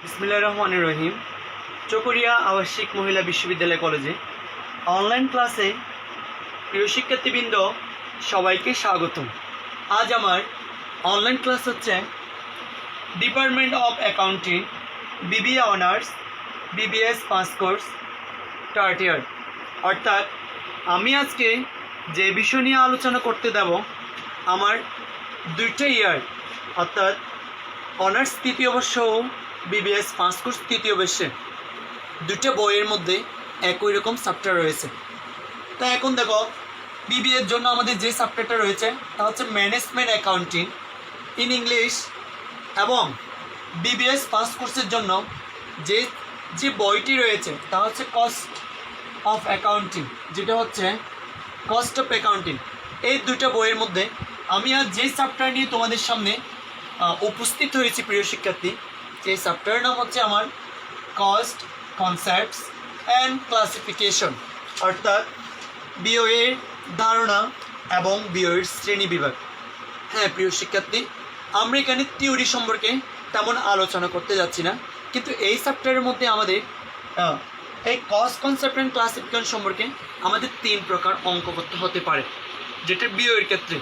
বিসমিল্লাহির রহমানির রহিম। চকরিয়া আবাসিক মহিলা বিশ্ববিদ্যালয় কলেজে অনলাইন ক্লাসে প্রিয় শিক্ষার্থীবৃন্দ সবাইকে স্বাগতম। আজ আমার অনলাইন ক্লাস হচ্ছে department of accounting, BBA honours, BBS pass course, third year. অর্থাৎ আমি আজকে যে বিষয় নিয়ে আলোচনা করতে দেব, আমার দুইটা ইয়ার অর্থাৎ অনার্স তৃতীয় বর্ষ ও বিবিএস পাস কোর্স তৃতীয় বর্ষে দুটো বইয়ের মধ্যে একই রকম চ্যাপ্টার রয়েছে। তা এখন দেখো, বিবিএর জন্য আমাদের যে চ্যাপ্টারটা রয়েছে তা হচ্ছে ম্যানেজমেন্ট অ্যাকাউন্টিং ইন ইংলিশ, এবং বিবিএস পাস কোর্সের জন্য যে যে বইটি রয়েছে তা হচ্ছে কস্ট অফ অ্যাকাউন্টিং, যেটা হচ্ছে কস্ট অফ অ্যাকাউন্টিং। এই দুটো বইয়ের মধ্যে আমি আজ যে চ্যাপ্টার নিয়ে তোমাদের সামনে উপস্থিত হয়েছি প্রিয় শিক্ষার্থী, সেই চ্যাপ্টারের নাম হচ্ছে আমার কস্ট, কনসেপ্টস অ্যান্ড ক্লাসিফিকেশন, অর্থাৎ বিওএর ধারণা এবং বিওএর শ্রেণী বিভাগ। হ্যাঁ প্রিয় শিক্ষার্থী, আমরা এখানে থিওরি সম্পর্কে তেমন আলোচনা করতে যাচ্ছি না, কিন্তু এই চ্যাপ্টারের মধ্যে আমাদের এই কস্ট, কনসেপ্ট অ্যান্ড ক্লাসিফিকেশন সম্পর্কে আমাদের 3 প্রকার অঙ্ক করতে হতে পারে, যেটা বিওএর ক্ষেত্রে।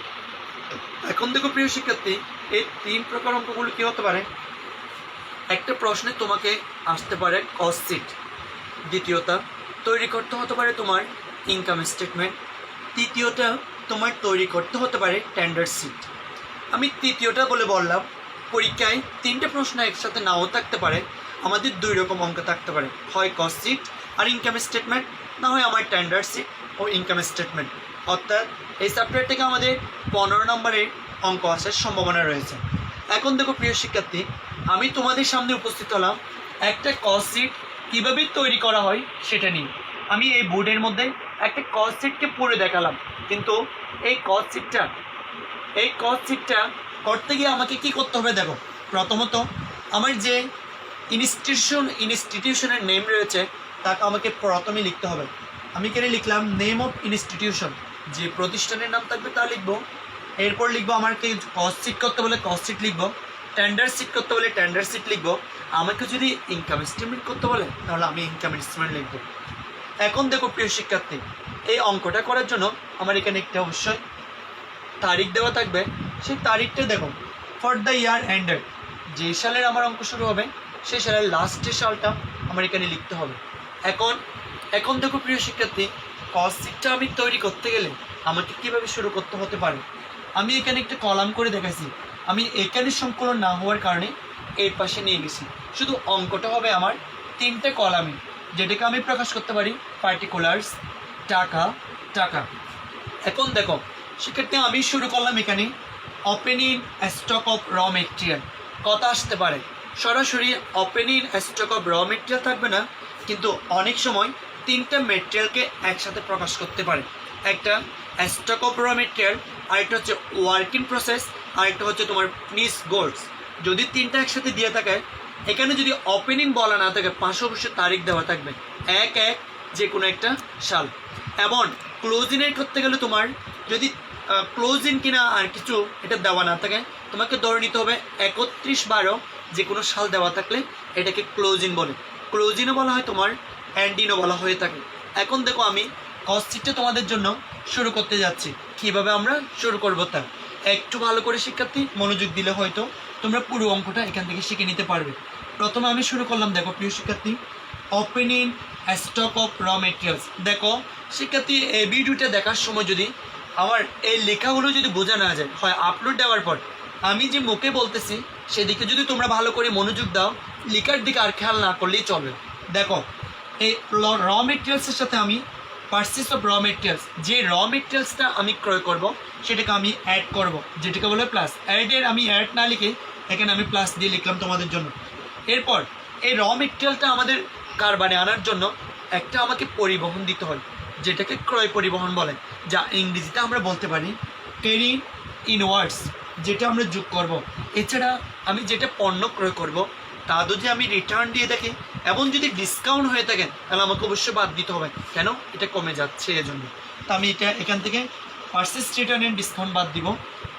এখন দেখো প্রিয় শিক্ষার্থী, এই 3 প্রকার অঙ্কগুলো কী হতে পারে? একটা প্রশ্নে তোমাকে আসতে পারে কস্ট শিট, দ্বিতীয়টা তৈরি করতে হতে পারে তোমার ইনকাম স্টেটমেন্ট, তৃতীয়টা তোমার তৈরি করতে হতে পারে টেন্ডার শিট। আমি তৃতীয়টা বলে বললাম, পরীক্ষায় 3টে প্রশ্ন একসাথে নাও থাকতে পারে, আমাদের 2 রকম অঙ্ক থাকতে পারে, হয় কস্ট শিট আর ইনকাম স্টেটমেন্ট, না হয় আমার টেন্ডার শিট ও ইনকাম স্টেটমেন্ট। অর্থাৎ এই চ্যাপ্টার থেকে আমাদের 15 নম্বরের অঙ্ক আসার সম্ভাবনা রয়েছে। এখন দেখো প্রিয় শিক্ষার্থী, আমি তোমাদের সামনে উপস্থিত হলাম একটা কস্ট শিট কীভাবে তৈরি করা হয় সেটা নিয়ে। আমি এই বোর্ডের মধ্যে একটা কস্ট শিটকে পড়ে দেখালাম, কিন্তু এই কস্ট শিটটা করতে গিয়ে আমাকে কি করতে হবে দেখো। প্রথমত আমার যে ইনস্টিটিউশনের নেম রয়েছে তাকে আমাকে প্রথমে লিখতে হবে। আমি এখানে লিখলাম নেম অফ ইনস্টিটিউশন, যে প্রতিষ্ঠানের নাম থাকবে তা লিখবো। এরপর লিখবো, আমাকে কস্ট শিট করতে বলে কস্ট শিট লিখবো, টেন্ডার শিট করতে বলে টেন্ডার শিট লিখবো, আমাকে যদি ইনকাম স্টেটমেন্ট করতে বলে তাহলে আমি ইনকাম স্টেটমেন্ট লিখবো। এখন দেখো প্রিয় শিক্ষার্থী, এই অঙ্কটা করার জন্য আমার এখানে একটা অবশ্যই তারিখ দেওয়া থাকবে। সেই তারিখটা দেখো, ফর দ্য ইয়ার এন্ডেড, যে সালের আমার অঙ্ক শুরু হবে সেই সালের লাস্টের সালটা আমার এখানে লিখতে হবে। এখন দেখো প্রিয় শিক্ষার্থী, কস্ট শিটটা আমি তৈরি করতে গেলে আমাকে কীভাবে শুরু করতে হতে পারে, আমি এখানে একটা কলাম করে দেখাইছি। আমি এখানে সংকলন না হওয়ার কারণে এর পাশে নিয়ে গেছি। শুধু অঙ্কটা হবে আমার 3টে কলামে, যেটাকে আমি প্রকাশ করতে পারি পার্টিকুলার্স, টাকা, টাকা। এখন দেখো শিক্ষার্থী, আমি শুরু করলাম এখানে ওপেনিং স্টক অফ র মেটেরিয়াল। কথা আসতে পারে সরাসরি ওপেনিং স্টক অফ র মেটেরিয়াল থাকবে না, কিন্তু অনেক সময় 3টা মেটেরিয়ালকে একসাথে প্রকাশ করতে পারে। একটা স্টক অফ র মেটেরিয়াল, আরেকটা হচ্ছে ওয়ার্ক ইন প্রসেস, আরেকটা হচ্ছে তোমার ফিনিশড গুডস। যদি 3টা একসাথে দিয়ে থাকে, এখানে যদি ওপেনিং বলা না থাকে, পাশে অবশ্যই তারিখ দেওয়া থাকবে 1/1 যে কোনো একটা সাল। এবং ক্লোজিংয়ের করতে গেলে তোমার যদি ক্লোজিং কিনা আর কিছু এটা দেওয়া না থাকে, তোমাকে ধরে নিতে হবে 31/12 যে কোনো সাল দেওয়া থাকলে এটাকে ক্লোজিং বলে। ক্লোজিংও বলা হয় তোমার, এন্ডিংও বলা হয়ে থাকে। এখন দেখো, আমি কস্ট শিটটা তোমাদের জন্য শুরু করতে যাচ্ছি। কীভাবে আমরা শুরু করবো তা একটু ভালো করে শিক্ষার্থী মনোযোগ দিলে হয়তো তোমরা পুরো অঙ্কটা এখান থেকে শিখে নিতে পারবে। প্রথমে আমি শুরু করলাম, দেখো প্রিয় শিক্ষার্থী, opening stock of raw materials. দেখো শিক্ষার্থী, এই ভিডিওটা দেখার সময় যদি আমার এই লেখাগুলো যদি বোঝা না যায়, হয় আপলোড দেওয়ার পর আমি যে মুখে বলতেছি সেদিকে যদি তোমরা ভালো করে মনোযোগ দাও, লেখার দিকে আর খেয়াল না করলেই চলবে। দেখো, এই র মেটেরিয়ালসের সাথে আমি পারচেস অফ র মেটেরিয়ালস, যে র মেটেরিয়ালসটা আমি ক্রয় করব সেটাকে আমি অ্যাড করব, যেটাকে বলে প্লাস। অ্যাডের আমি অ্যাড না লিখে এখানে আমি প্লাস দিয়ে লিখলাম তোমাদের জন্য। এরপর এই র মেটেরিয়ালটা আমাদের কারবারে আনার জন্য একটা আমাকে পরিবহন দিতে হয়, যেটাকে ক্রয় পরিবহন বলে, যা ইংরেজিতে আমরা বলতে পারি ক্যারি ইনওয়ার্ডস, যেটা আমরা যোগ করব। এছাড়া আমি যেটা পণ্য ক্রয় করব তা যদি আমি রিটার্ন দিয়ে দেখি এবং যদি ডিসকাউন্ট হয়ে থাকে তাহলে আমাকে অবশ্যই বাদ দিতে হবে, কেন এটা কমে যাচ্ছে এজন্য। তো আমি এটা এখান থেকে পারচেস রিটার্ন এন্ড ডিসকাউন্ট বাদ দিব।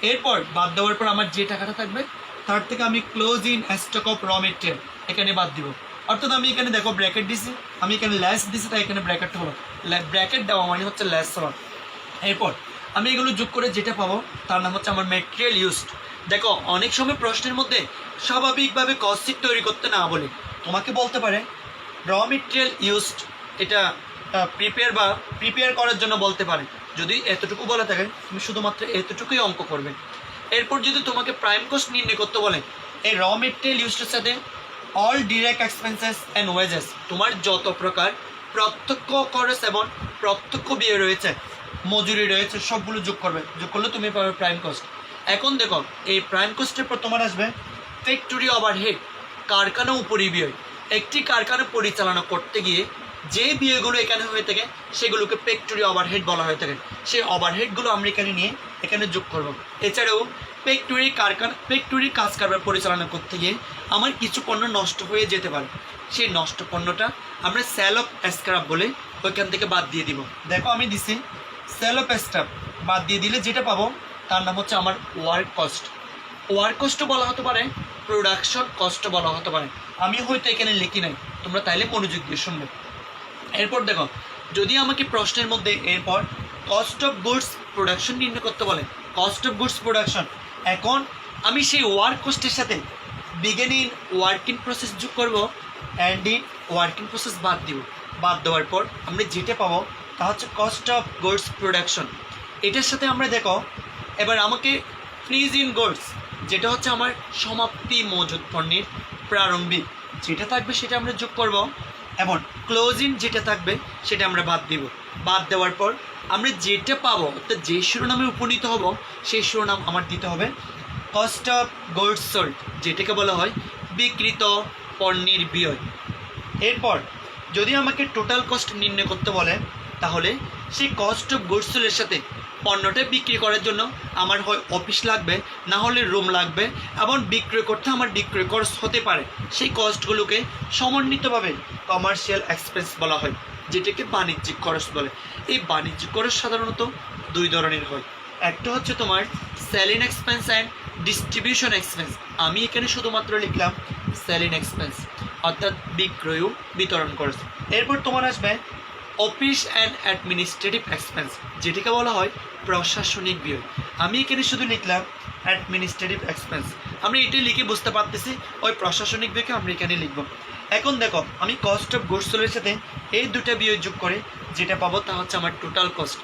এরপর বাদ দেওয়ার পর আমার যে টাকাটা থাকবে তার থেকে আমি ক্লোজিং স্টক অফ র মেটেরিয়াল এখানে বাদ দিব। অর্থাৎ আমি এখানে দেখো ব্র্যাকেট দিছি, আমি এখানে লেস দিছি, তাই এখানে ব্র্যাকেট হলো। ব্র্যাকেট দেওয়া মানে হচ্ছে লেস হওয়া। এরপর আমি এগুলো যোগ করে যেটা পাবো তার নাম হচ্ছে আমার ম্যাটেরিয়াল ইউজড। দেখো অনেক সময় প্রশ্নের মধ্যে স্বাভাবিকভাবে কস্ট শিট তৈরি করতে না বলে তোমাকে বলতে পারে র মেটেরিয়াল ইউজড, এটা প্রিপেয়ার করার জন্য বলতে পারে। যদি এতটুকু বলা থাকে তুমি শুধুমাত্র এতটুকুই অঙ্ক করবে। এরপর যদি তোমাকে প্রাইম কস্ট নির্ণয় করতে বলে, এই র মেটেরিয়াল ইউজডের সাথে all direct expenses and wages, তোমার যত প্রকার প্রত্যক্ষ খরচ এবং প্রত্যক্ষ ব্যয় রয়েছে, মজুরি রয়েছে, সবগুলো যোগ করবে। যোগ করলে তুমি পাবে প্রাইম কস্ট। এখন দেখো এই প্রাইম কস্টের পর তোমার আসবে ফ্যাক্টরি ওভারহেড, কারখানা উপরিব্যয়। একটি কারখানা পরিচালনা করতে গিয়ে যে ব্যয়গুলো এখানে হয়ে থাকে সেগুলোকে ফ্যাক্টরি ওভারহেড বলা হয়ে থাকে। সেই ওভারহেডগুলো আমরা এখানে নিয়ে এখানে যোগ করব। এছাড়াও ফ্যাক্টরির কাজ কারবার পরিচালনা করতে গিয়ে আমার কিছু পণ্য নষ্ট হয়ে যেতে পারে, সেই নষ্ট পণ্যটা আমরা সেল অফ স্ক্র্যাপ বলে ওইখান থেকে বাদ দিয়ে দিব। দেখো আমি দিছি সেল অফ স্ক্র্যাপ, বাদ দিয়ে দিলে যেটা পাবো তার নাম হচ্ছে আমার ওয়ার্ক কস্ট। ওয়ার্ক কস্টও বলা হতে পারে, প্রোডাকশন কস্টও বলা হতে পারে। আমি হয়তো এখানে লিখি নাই, তোমরা তাইলে মনোযোগ দিয়ে শুনবে। এরপর দেখো যদি আমাকে প্রশ্নের মধ্যে এরপর কস্ট অফ গুডস প্রোডাকশন নির্ণয় করতে বলে, কস্ট অফ গুডস প্রোডাকশন, এখন আমি সেই ওয়ার্ক কস্টের সাথে বিগিনিং ওয়ার্কিং প্রসেস যোগ করবো, অ্যান্ড ইন ওয়ার্কিং প্রসেস বাদ দিব। বাদ দেওয়ার পর আমরা যেটা পাবো তা হচ্ছে কস্ট অফ গুডস প্রোডাকশন। এটার সাথে আমরা দেখো এবার আমাকে ফিনিশ ইন গুডস, যেটা হচ্ছে আমার সমাপ্তি মজুদ পণ্যের প্রারম্ভিক যেটা থাকবে সেটা আমরা যোগ করব, এবং ক্লোজিং যেটা থাকবে সেটা আমরা বাদ দিব। বাদ দেওয়ার পর আমরা যেটা পাবো অর্থাৎ যে শিরোনামে উপনীত হব সেই শিরোনাম আমার দিতে হবে কস্ট অফ গুডস সোল্ড, যেটাকে বলা হয় বিক্রিত পণ্যের ব্যয়। এরপর যদি আমাকে টোটাল কস্ট নির্ণয় করতে বলে তাহলে সেই কস্ট অফ গুডস সোল্ডের সাথে পণ্যটা বিক্রি করার জন্য আমার হয় অফিস লাগবে, না হলে রুম লাগবে, এবং বিক্রয় করতে আমার বিক্রয় খরচ হতে পারে। সেই কস্টগুলোকে সমন্বিতভাবে কমার্শিয়াল এক্সপেন্স বলা হয়, যেটাকে বাণিজ্যিক খরচ বলে। এই বাণিজ্যিক খরচ সাধারণত দুই ধরনের হয়। একটা হচ্ছে তোমার selling expense and distribution expense. আমি এখানে শুধুমাত্র লিখলাম সেলিং এক্সপেন্স, অর্থাৎ বিক্রয় ও বিতরণ খরচ। এরপর তোমার আসবে অফিস অ্যান্ড অ্যাডমিনিস্ট্রেটিভ এক্সপেন্স, যেটাকে বলা হয় প্রশাসনিক ব্যয়। আমি এখানে শুধু লিখলাম অ্যাডমিনিস্ট্রেটিভ এক্সপেন্স। আমরা এটাই লিখে বুঝতে পারতেছি ওই প্রশাসনিক ব্যয়কে আমরা এখানে লিখব। এখন দেখো আমি কস্ট অফ গুডস সোল্ডের সাথে এই দুটা ব্যয় যোগ করে যেটা পাবো তা হচ্ছে আমার টোটাল কস্ট।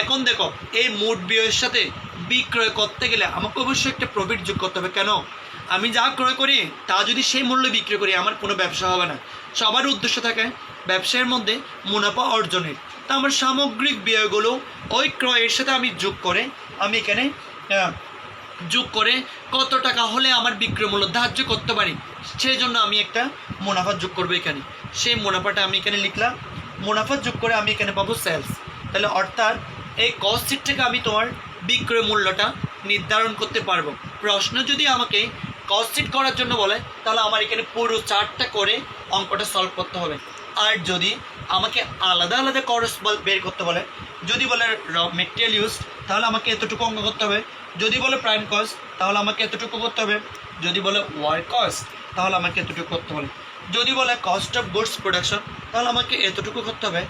এখন দেখো এই মোট ব্যয়ের সাথে বিক্রয় করতে গেলে আমাকে অবশ্যই একটা প্রফিট যোগ করতে হবে। কেন? আমি যা ক্রয় করি তা যদি সেই মূল্যে বিক্রি করি আমার কোনো ব্যবসা হবে না। সবার উদ্দেশ্য থাকে ব্যবসায়ের মধ্যে মুনাফা অর্জনের। তা আমার সামগ্রিক ব্যয়গুলো ওই ক্রয়ের সাথে আমি যোগ করে আমি এখানে যোগ করে কত টাকা হলে আমার বিক্রয় মূল্য ধার্য করতে পারি, সেই জন্য আমি একটা মুনাফা যোগ করবো এখানে। সেই মুনাফাটা আমি এখানে লিখলাম, মুনাফা যোগ করে আমি এখানে পাবো সেলস। তাহলে অর্থাৎ এই কস্ট শিট থেকে আমি তোমার বিক্রয় মূল্যটা নির্ধারণ করতে পারবো। প্রশ্ন যদি আমাকে কস্ট শিট করার জন্য বলে তাহলে আমার এখানে পুরো চার্টটা করে অঙ্কটা সলভ করতে হবে। আর যদি আমাকে আলাদা আলাদা খরচ বের করতে বলে, যদি বলে মেটেরিয়াল ইউজ তাহলে আমাকে এতটুকু অঙ্ক করতে হবে, যদি বলে প্রাইম কস্ট তাহলে আমাকে এতটুকু করতে হবে, যদি বলে ওয়ার্ক কস্ট তাহলে আমাকে এতটুকু করতে হবে, যদি বলে কস্ট অফ গুডস প্রোডাকশন তাহলে আমাকে এতটুকু করতে হবে।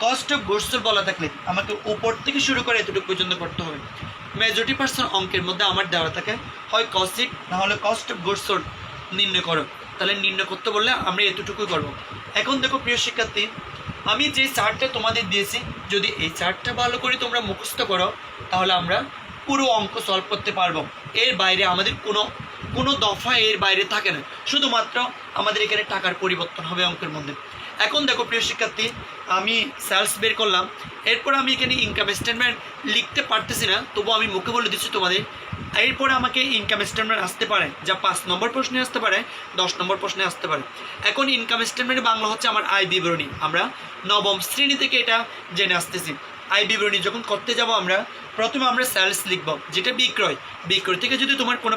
কস্ট অফ গুডস বলা থাকলে আমাকে উপর থেকে শুরু করে এতটুকু পর্যন্ত করতে হবে। মেজরিটি পার্সেন্ট অঙ্কের মধ্যে আমার দেওয়া থাকে হয় কস্ট শিট না হলে কস্ট অফ গুডস সোল্ড নির্ণয় করো, তাহলে নির্ণয় করতে বললে আমরা এতটুকুই করব। এখন দেখো প্রিয় শিক্ষার্থী, আমি যে চার্টটা তোমাদের দিয়েছি যদি এই চার্টটা ভালো করে তোমরা মুখস্থ করো তাহলে আমরা পুরো অঙ্ক সলভ করতে পারবো। এর বাইরে আমাদের কোনো দফা এর বাইরে থাকে না, শুধুমাত্র আমাদের এখানে টাকার পরিবর্তন হবে অঙ্কের মধ্যে। এখন দেখো প্রিয় শিক্ষার্থী, আমি সেলস বের করলাম, এরপর আমি এখানে ইনকাম স্টেটমেন্ট লিখতে পারতেছি না, তবু আমি মুখে বলে দিচ্ছি তোমাদের। এরপরে আমাকে ইনকাম স্টেটমেন্ট আসতে পারে, যা 5 নম্বর প্রশ্নে আসতে পারে, 10 নম্বর প্রশ্নে আসতে পারে। এখন ইনকাম স্টেটমেন্টের বাংলা হচ্ছে আমার আয় বিবরণী। আমরা নবম শ্রেণী থেকে এটা জেনে আসতেছি। আয় বিবরণী যখন করতে যাব আমরা প্রথমে আমরা সেলস লিখব, যেটা বিক্রয়। বিক্রয় থেকে যদি তোমার কোনো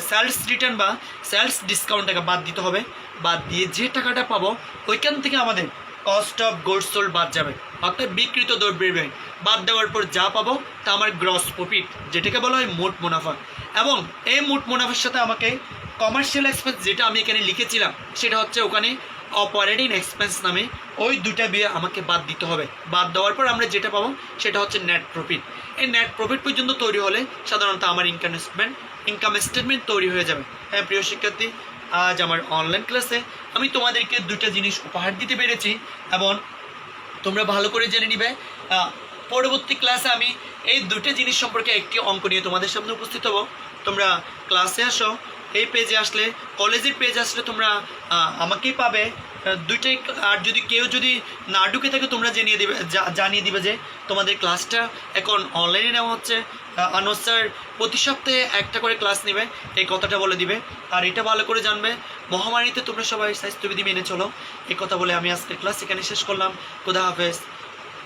সেলস রিটার্ন বা সেলস ডিসকাউন্ট টাকা বাদ দিতে হবে, বাদ দিয়ে যে টাকাটা পাবো ওইখান থেকে আমাদের কস্ট অফ গুডস সোল্ড বাদ যাবে, অর্থাৎ বিক্রিত দ্রব্যের ব্যয়। বাদ দেওয়ার পর যা পাবো তা আমার গ্রস প্রফিট, যেটাকে বলা হয় মোট মুনাফা। এবং এই মোট মুনাফার সাথে আমাকে কমার্শিয়াল এক্সপেন্স যেটা আমি এখানে লিখেছিলাম সেটা হচ্ছে ওখানে অপারেটিং এক্সপেন্স নামে ওই দুটা বিয়ে আমাকে বাদ দিতে হবে। বাদ দেওয়ার পর আমরা যেটা পাবো সেটা হচ্ছে নেট প্রফিট। এই নেট প্রফিট পর্যন্ত তৈরি হলে সাধারণত আমার ইনকাম স্টেটমেন্ট তৈরি হয়ে যাবে। হ্যাঁ প্রিয় শিক্ষার্থী, আজ আমার অনলাইন ক্লাসে আমি তোমাদেরকে দুটো জিনিস উপহার দিতে পেরেছি এবং তোমরা ভালো করে জেনে নিবে। পরবর্তী ক্লাসে আমি এই দুটো জিনিস সম্পর্কে একটি অঙ্ক নিয়ে তোমাদের সামনে উপস্থিত হব। তোমরা ক্লাসে আসো, এই পেজে আসলে, কলেজের পেজে আসলে তোমরা আমাকেই পাবে দুইটাই। আর যদি কেউ যদি না ঢুকে থাকে তোমরা জানিয়ে দিবে যে তোমাদের ক্লাসটা এখন অনলাইনে নেওয়া হচ্ছে। আনোয়ার স্যার প্রতি সপ্তাহে একটা করে ক্লাস নেবে, এই কথাটা বলে দিবে। আর এটা ভালো করে জানবে, মহামারীতে তোমরা সবাই স্বাস্থ্যবিধি মেনে চলো। এই কথা বলে আমি আজকের ক্লাস এখানে শেষ করলাম। খোদা হাফেজ।